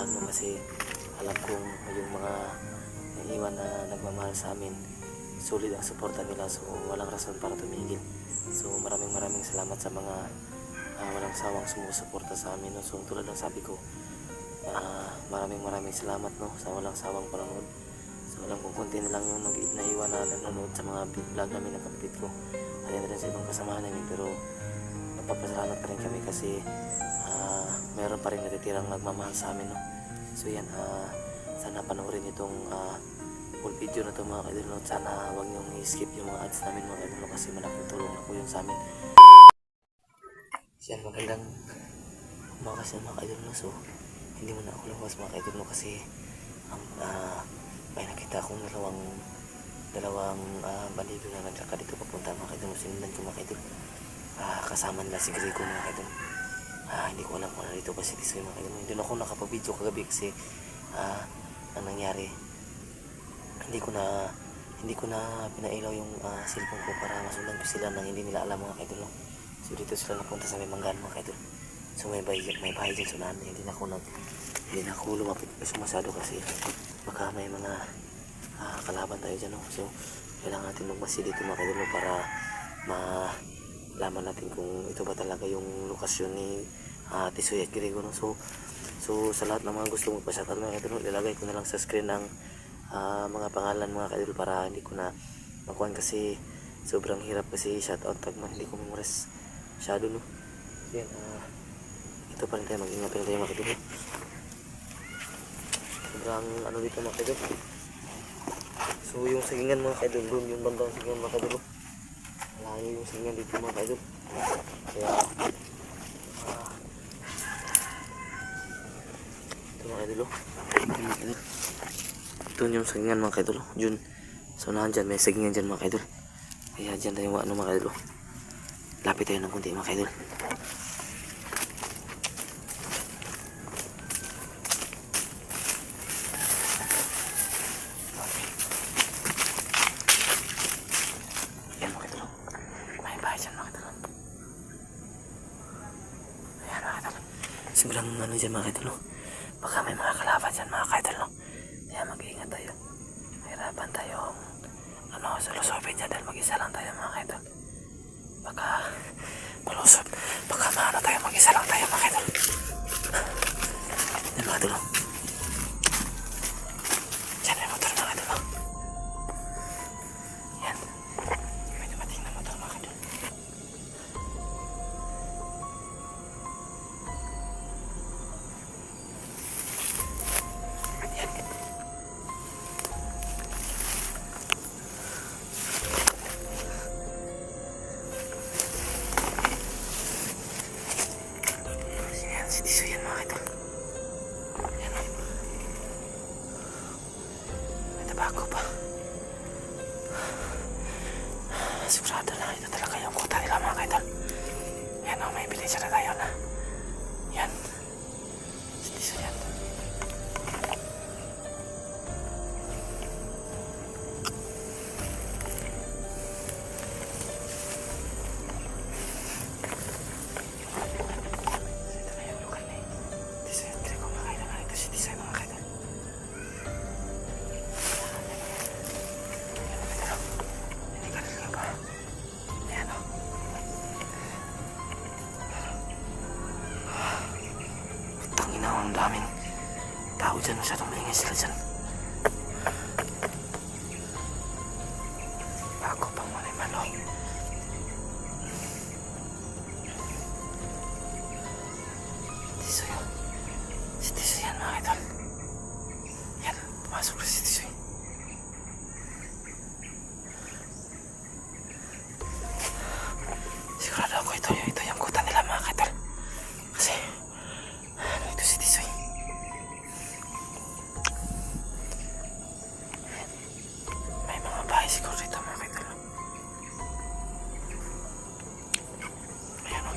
iwan mo kasi alam kong yung mga naiwan na nagmamahal sa amin, solid ang suporta nila, so walang rason para tumigil. So maraming salamat sa mga walang sawang sumusuporta sa amin, no? So tulad ng sabi ko, maraming salamat, no, sa walang sawang panonood. So alam kong konti na lang yung naiwan na nanonood sa mga vlog namin ng kapatid ko, alin rin sa ibang kasamahan namin, pero nagpapasalamat pa rin kami kasi meron pa rin natitirang nagmamahal sa amin, no? So yan, sana panoorin itong full video na ito mga kaidol, no? Sana huwag niyong i-skip yung mga ads namin mga kaidol, no? Kasi malaking tulong na po yun sa amin. Yan, magandang umagas yan mga kaidol, no? So hindi mo na ako lawas mga kaidol, no? Kasi may nakita akong dalawang bandido na naglakad dito papunta mga kaidol. Sinundan ko mga kaidol, kasama nila si Grego mga kaidol. Hindi ko alam kung ano dito ba si Tisoy mga kaidol. Hindi ako nakapag-video kagabi kasi ang nangyari, hindi ko na pinailaw yung cellphone ko para masundan ko sila nang hindi nila alam mga kaidol, no? So dito sila napunta sa may manggaan mga kaidol. So may bahay dyan sunahan. Hindi na ako lumapit masyado kasi baka may mga kalaban tayo dyan, no? So kailangan natin magmasid dito mga kaidol, no? Para malaman natin kung ito ba talaga yung lokasyon ni Tisoy at Grego, no? So sa lahat ng mga gusto magpa-shoutout mga kaidol, ilalagay ko na lang sa screen ng mga pangalan mga kaidol para hindi ko na makuhan kasi sobrang hirap kasi shoutout tag man, hindi ko memorize masyado, no? Yan, ito pa rin tayo, mag-ingat pa rin tayo mga kaidol. Sobrang ano dito mga kaidol. So yung sagingan mga kaidol, doon yung bandang sagingan mga kaidol, malayo yung sagingan dito mga kaidol. Kaya ito mga kaidol, ito yung sagingan mga kaidol. Yun, so nahan dyan, may sagingan dyan mga kaidol. Kaya dyan tayo mga kaidol, lapit tayo ng kunti mga kaidol. Ayan mga kaidol, may bahay dyan mga kaidol. Ayan mga kaidol, sobrang ano dyan mga kaidol, baka may mga kalaban dyan mga kaidol, no? Kaya mag-iingat tayo, mahirapan tayo salusopin dyan dahil mag-isa lang tayo mga kaidol. Baka malusot, baka maano tayo, mag-isa lang tayo mga kaidol. Yan mga kaidol, yan may motor mga kaidol. Yan, may dumating na motor mga kaidol. Yan, si Tisoy yan mga kaidol. Yan, may tabako pa. Sigurado na ito talaga yung kuta nila mga kaidol. Yan, may bilisya na tayo na. Yan, si Tisoy yan. Ang daming tao dyan, masyadong maingay sila dyan. Bago pang mali malo. Tisoy, si Tisoy yan mga kaidol. Yan, pumasok na si Tisoy. Sigurado ako ito yung kuta nila mga kaidol. Kasi ito si Tisoy. May mga bahay siguro dito mga kaidol. Ayan o.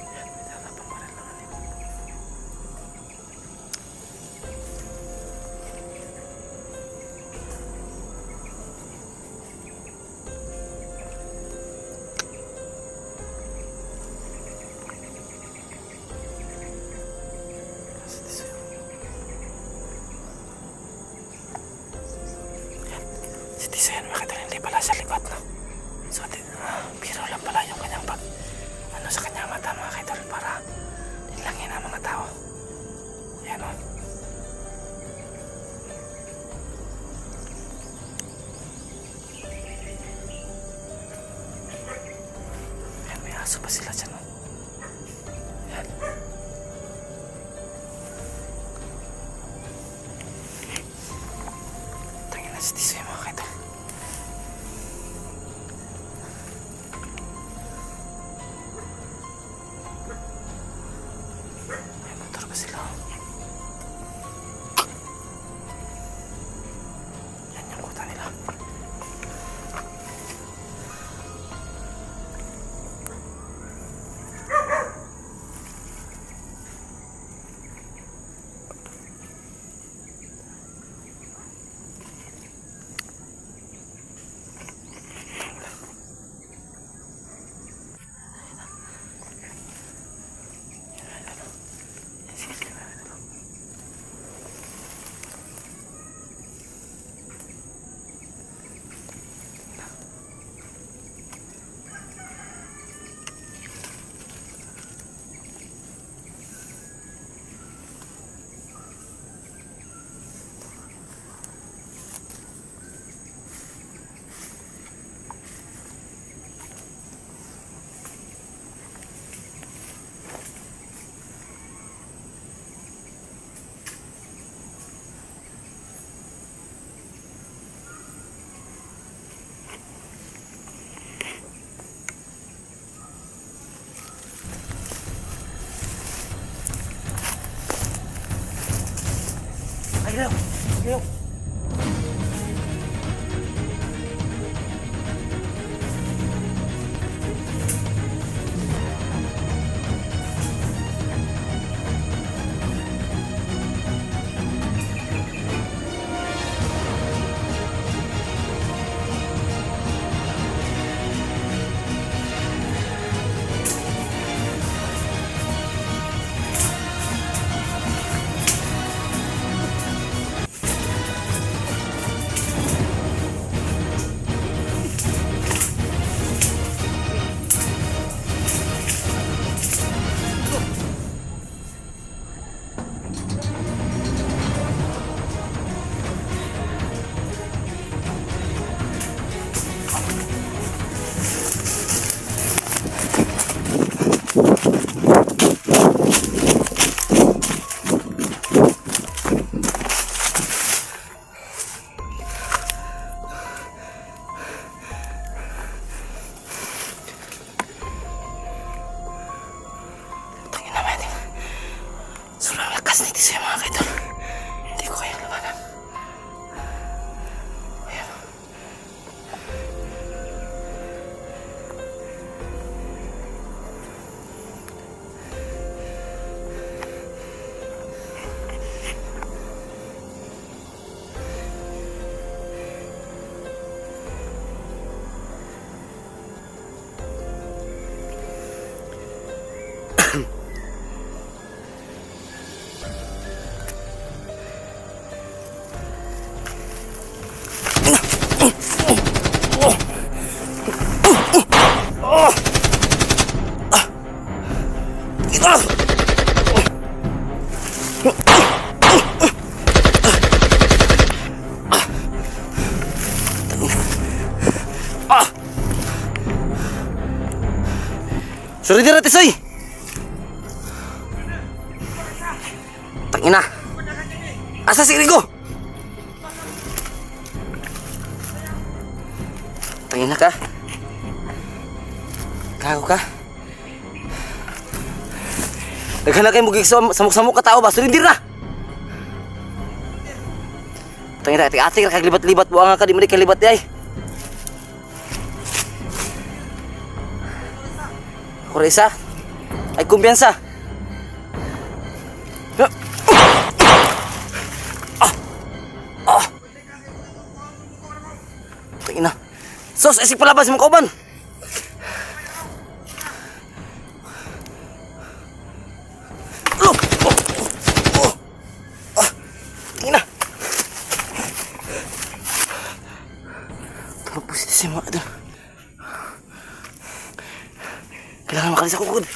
Ayan, may tatapang baril naman dito. aso pa sila dyan. Yan. Tangin na si Tisoy mga kaidol. May motor pa sila. Yan yung kuta nila. Ayaw! Ayaw! Sobrang lakas ni Tisoy mga kaidol. Hindi ko kaya labanan. Ayan. Sorry dira Tisoy. Tangina. Asa si Rigo? Tangina ka. Gago ka. Naghanap kayo mugig samuk-samuk ka tao ba? Sorry dira. Tangina ati-ati ka kaglibat-libat buang ka di mo di kalibat di ay. Isa ay kumpiyansa. Tingnan na. Sos, isip palabas mo kauban. Tingnan na. Tulog positif si mga adal. Kailangan makalis ako kukod.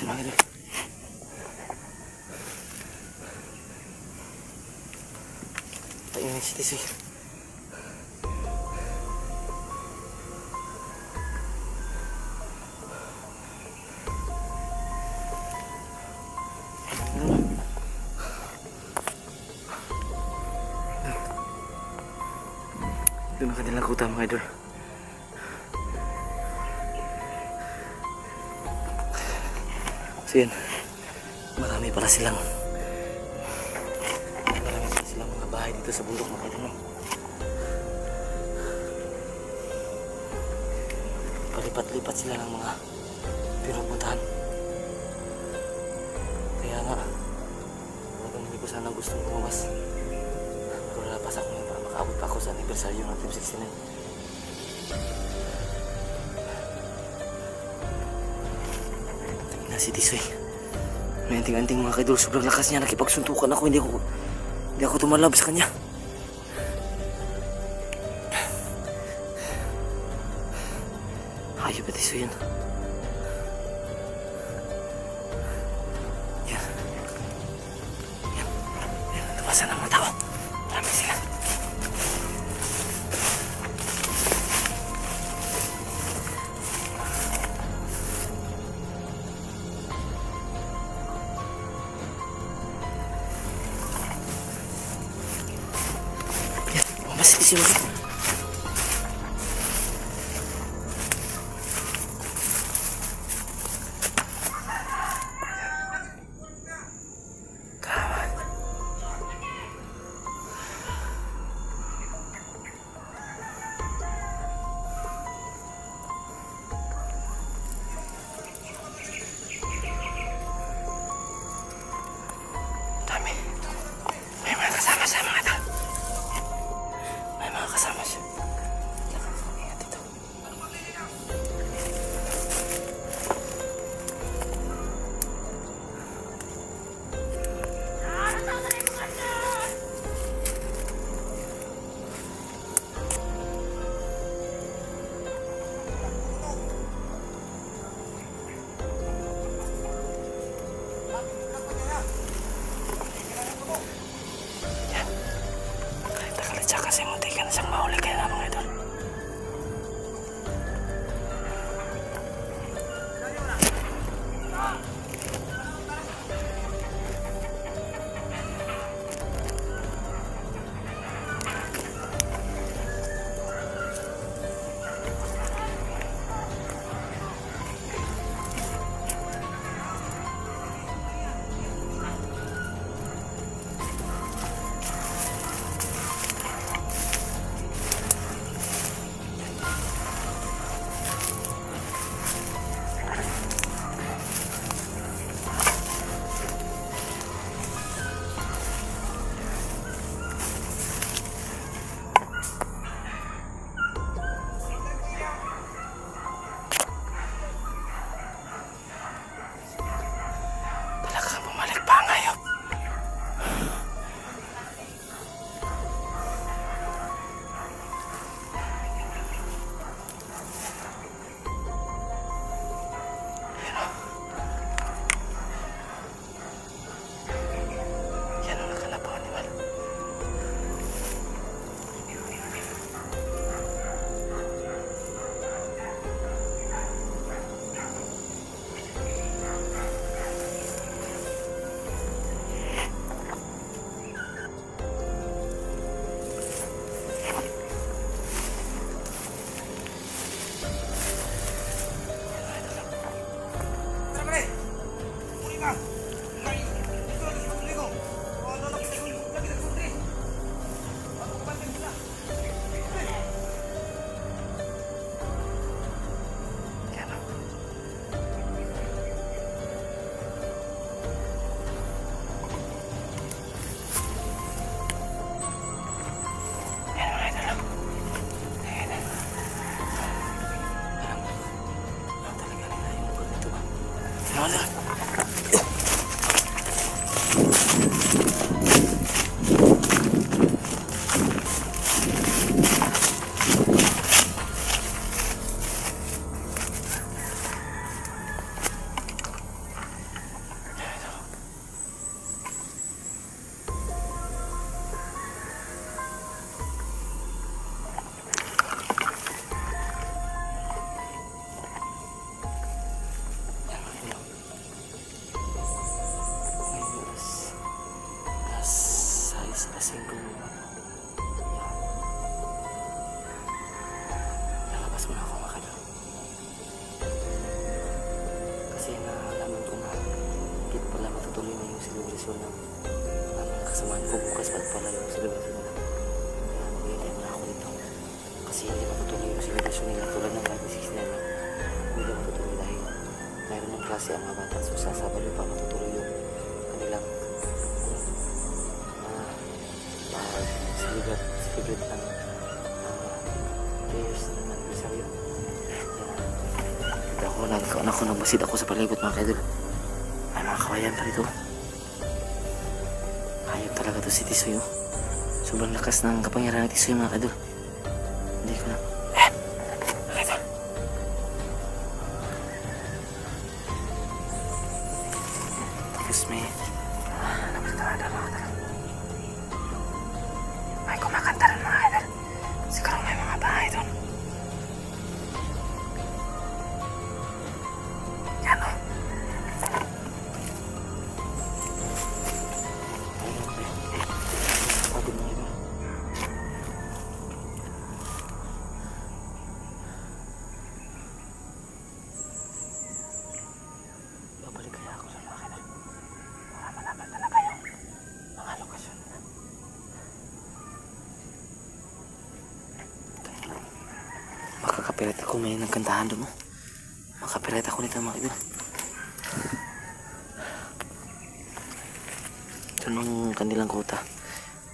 mga idol. Ayun yung si Tisoy. Ito na kanilang kuta mga idol. So yun, marami pala silang mga bahay dito sa bundok mga idol. Palipat-lipat sila ng mga pinupuntahan. Kaya nga, hindi ko sana gustong lumabas. Pero nalapas ako ngayon para makaabot pa ako sa anibersaryo ng Team 69. Si Tisoy, may anting-anting mga kaidol. Sobrang lakas niya, nakipagsuntukan ako. Hindi ako tumalab sa kanya. Hayop na Tisoy yun. Yan. Lumasan ang mga tao. Marami sila. Masih di sini. Dami. May mga kasama-sama ito. Kasama siya. Ingat ito. Yan. Kahit kasi munti ka na siyang mahuli kaya na mga idol. Ano? celebration ng mga kasamahan ko bukas pag pala yung celebration nila. Kaya mag-iintay muna ako dito. Kasi hindi matutuloy yung celebration nila tulad ng Live 69 na hindi matutuloy dahil mayroon ng klase ang mga bata. So sa Sabado pa matutuloy yung kanilang celebrate ng prayers ng anniversary. Kaya ako nagmasid ako sa palibot mga kaidol. May mga kawayan pa rito. Hayop talaga to si Tisoy. Sobrang lakas ng kapangyarihan ng Tisoy mga kaidol. Hindi ko na kaidol. Tapos may may kumakanta rin mga kaidol. Siguro may mga bahay doon. Yan o. Pagod mga iba. Babalik kaya ako sa mga kaidol para malaman talaga yung mga lokasyon na. Makakapirat ako, may nagkantahan doon. Makapirat ako nito mga kaidol. Ito nung kanilang kota.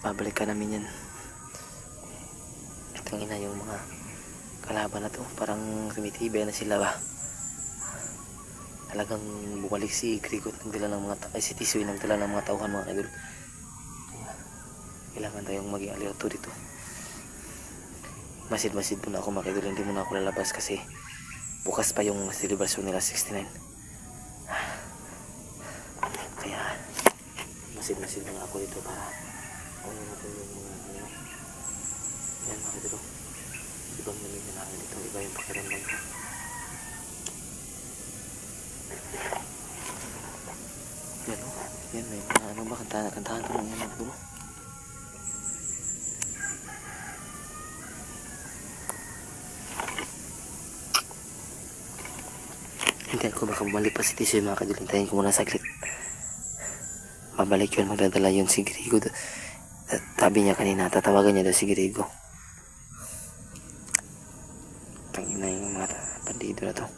Babalikan namin yan. Itong ina yung mga kalaban na to. Parang tumitibay na sila ba. Talagang bumalik si Grigot nagdala ng mga si Tisoy nagdala ng mga tauhan mga kaidol. Kailangan tayong maging alerto dito. Masid muna ako mga kaidol, hindi muna ako lalabas kasi bukas pa yung celebration nila 69. Kaya masid muna ako dito para ano natin yung mga ano. Yan mga kaidol. Ibang namin na namin dito, iba yung pakiramdam ko. Yan o, yan may mga ano ba kantahan ko ng yan mga kaidol. Hintayin ko baka bumalik pa si Tisoy mga kaidol. Hintayin ko muna saglit. Babalik yun, magdadala yun si Grigo. Tabi niya kanina, tatawagan niya daw si Grigo. Tangina yung mga bandido na to.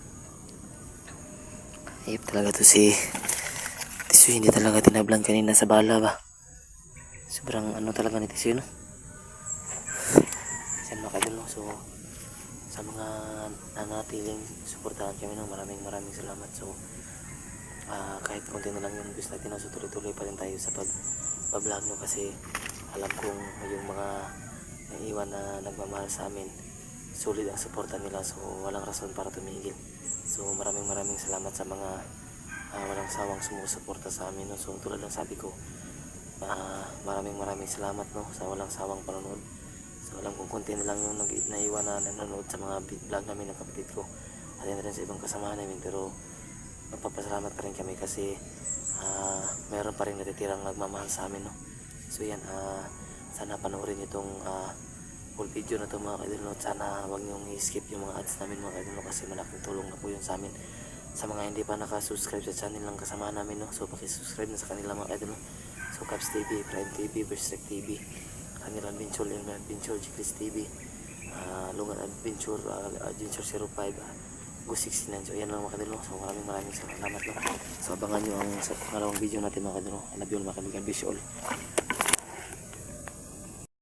Ayip talaga to si Tisoy. Hindi talaga tinablan kanina sa bala ba. Sobrang ano talaga ni Tisoy no. Yan mga kaidol no. So sa mga nanatiling suportahan kami ng maraming salamat. So kahit konti na lang yung gusto natin, so tuloy-tuloy pa rin tayo sa pag-vlog no, kasi alam kong yung mga naiwan na nagmamahal sa amin, solid ang suporta nila, so walang rason para tumigil. So maraming salamat sa mga walang sawang sumusuporta sa amin no. So tulad ng sabi ko, maraming salamat no sa walang sawang panonood. So alam kong konti na lang yung naiwan na nanonood sa mga vlog namin ng kapatid ko at yun rin sa ibang kasama namin, pero magpapasalamat pa rin kami kasi mayroon pa rin natitirang nagmamahal sa amin no. So yan, sana panoorin nyo itong full video na ito mga kaidol no. Sana wag nyo i-skip yung mga ads namin mga kaidol no, kasi malaking tulong na po yun sa amin. Sa mga hindi pa nakasubscribe sa channel ng kasama namin no, so pakisubscribe na sa kanila mga kaidol no. So Caps TV, Prime TV, Berserk TV, Kanil Adventure, Lingman Adventure, Chiclis TV, Lungan Adventure, Adventure 05, Go 69. So yan lang mga kadilo. So maraming salamat lang. So abangan nyo ang sa pangalawang video natin mga kadilo. I love you all mga kaibigan. Wish you all